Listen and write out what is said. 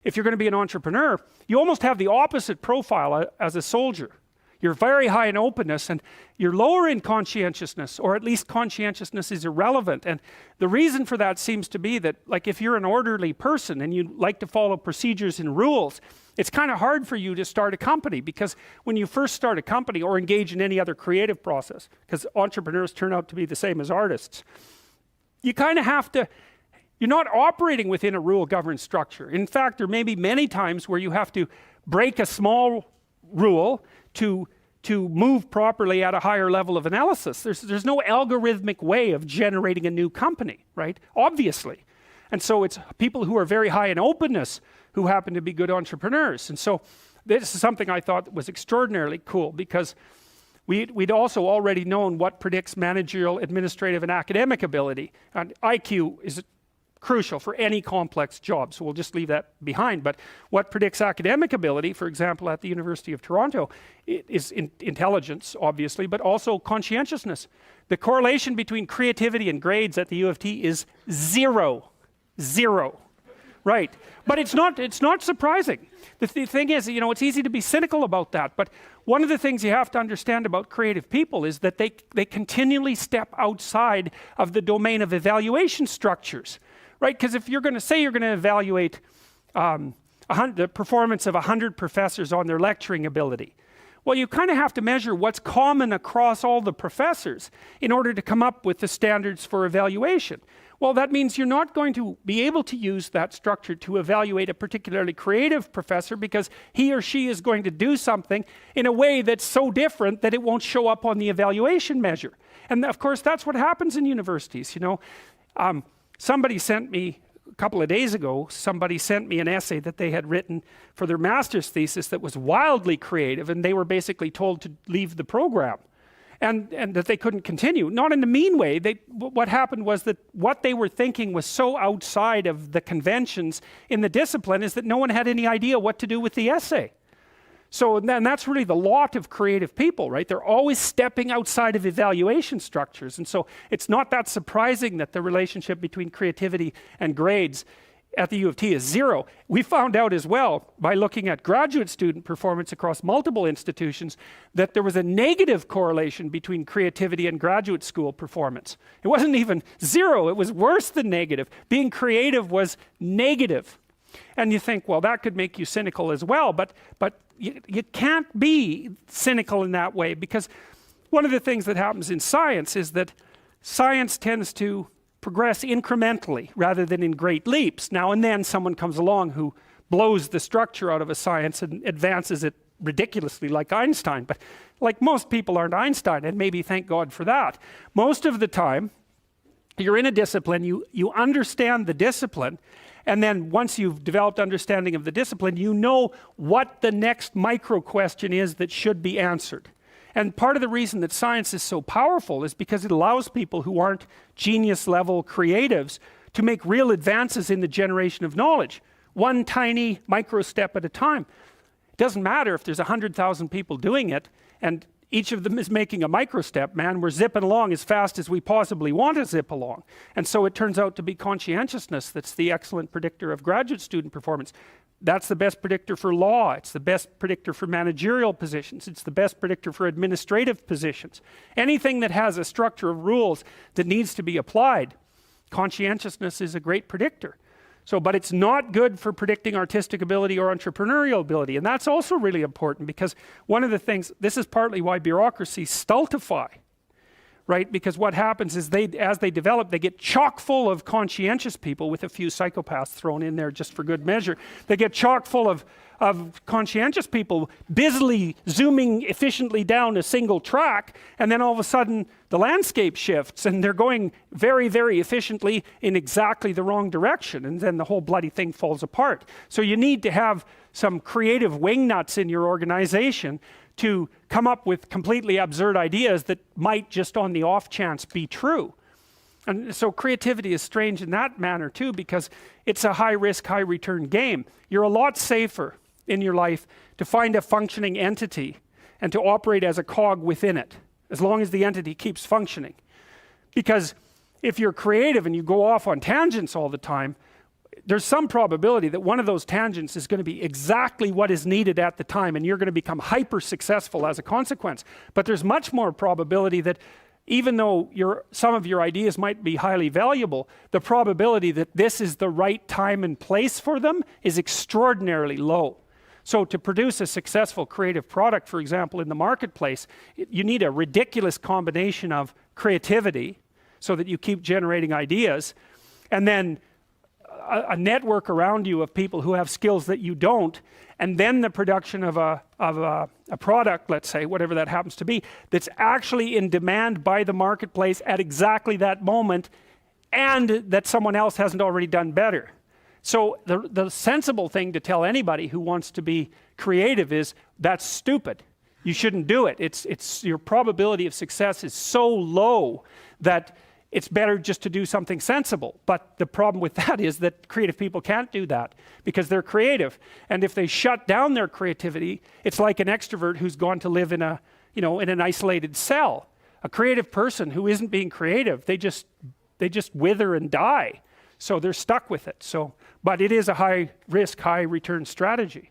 if you're going to be an entrepreneur, you almost have the opposite profile as a soldier. You're very high in openness and you're lower in conscientiousness, or at least conscientiousness is irrelevant. And the reason for that seems to be that, like, if you're an orderly person and you like to follow procedures and rules, it's kind of hard for you to start a company, because when you first start a company or engage in any other creative process, because entrepreneurs turn out to be the same as artists, you kind of have to, you're not operating within a rule-governed structure. In fact, there may be many times where you have to break a small rule to move properly at a higher level of analysis. There's no algorithmic way of generating a new company, right? Obviously. And so it's people who are very high in openness who happen to be good entrepreneurs. And so this is something I thought was extraordinarily cool, because we'd also already known what predicts managerial, administrative, and academic ability. And IQ is crucial for any complex job, so we'll just leave that behind. But what predicts academic ability, for example, at the University of Toronto, is intelligence, obviously, but also conscientiousness. The correlation between creativity and grades at the U of T is zero. Right? But it's not surprising. The thing is, you know, it's easy to be cynical about that, but one of the things you have to understand about creative people is that they continually step outside of the domain of evaluation structures. Right? Because if you're going to say you're going to evaluate the performance of 100 professors on their lecturing ability, well, you kind of have to measure what's common across all the professors in order to come up with the standards for evaluation. Well, that means you're not going to be able to use that structure to evaluate a particularly creative professor, because he or she is going to do something in a way that's so different that it won't show up on the evaluation measure. And of course, that's what happens in universities, you know. Somebody sent me, a couple of days ago, somebody sent me an essay that they had written for their master's thesis that was wildly creative, and they were basically told to leave the program and that they couldn't continue. Not in a mean way. What happened was that what they were thinking was so outside of the conventions in the discipline is that no one had any idea what to do with the essay. So then that's really the lot of creative people, right? They're always stepping outside of evaluation structures. And so it's not that surprising that the relationship between creativity and grades at the U of T is zero. We found out as well, by looking at graduate student performance across multiple institutions, that there was a negative correlation between creativity and graduate school performance. It wasn't even zero, it was worse than negative. Being creative was negative. And you think, well, that could make you cynical as well, but you can't be cynical in that way, because one of the things that happens in science is that science tends to progress incrementally rather than in great leaps. Now and then someone comes along who blows the structure out of a science and advances it ridiculously, like Einstein. But like, most people aren't Einstein, and maybe thank God for that. Most of the time, you're in a discipline, you understand the discipline, and then once you've developed understanding of the discipline, you know what the next micro question is that should be answered. And part of the reason that science is so powerful is because it allows people who aren't genius level creatives to make real advances in the generation of knowledge, one tiny micro step at a time. It doesn't matter if there's 100,000 people doing it and each of them is making a micro step, man. We're zipping along as fast as we possibly want to zip along. And so it turns out to be conscientiousness that's the excellent predictor of graduate student performance. That's the best predictor for law. It's the best predictor for managerial positions. It's the best predictor for administrative positions. Anything that has a structure of rules that needs to be applied, conscientiousness is a great predictor. So, but it's not good for predicting artistic ability or entrepreneurial ability. And that's also really important, because one of the things, this is partly why bureaucracies stultify, right? Because what happens is as they develop, they get chock full of conscientious people, with a few psychopaths thrown in there just for good measure. They get chock full of conscientious people busily zooming efficiently down a single track, and then all of a sudden the landscape shifts and they're going very, very efficiently in exactly the wrong direction, and then the whole bloody thing falls apart. So you need to have some creative wingnuts in your organization to come up with completely absurd ideas that might just on the off chance be true. And so creativity is strange in that manner too, because it's a high risk, high return game. You're a lot safer in your life to find a functioning entity and to operate as a cog within it, as long as the entity keeps functioning. Because if you're creative and you go off on tangents all the time, there's some probability that one of those tangents is going to be exactly what is needed at the time, and you're going to become hyper successful as a consequence. But there's much more probability that even though some of your ideas might be highly valuable, the probability that this is the right time and place for them is extraordinarily low. So to produce a successful creative product, for example, in the marketplace, you need a ridiculous combination of creativity so that you keep generating ideas, and then a network around you of people who have skills that you don't, and then the production of a product, let's say, whatever that happens to be, that's actually in demand by the marketplace at exactly that moment, and that someone else hasn't already done better. So the sensible thing to tell anybody who wants to be creative is, that's stupid. You shouldn't do it. It's your probability of success is so low that it's better just to do something sensible. But the problem with that is that creative people can't do that because they're creative. And if they shut down their creativity, it's like an extrovert who's gone to live in an isolated cell. A creative person who isn't being creative, they just wither and die. So they're stuck with it. But it is a high risk, high return strategy.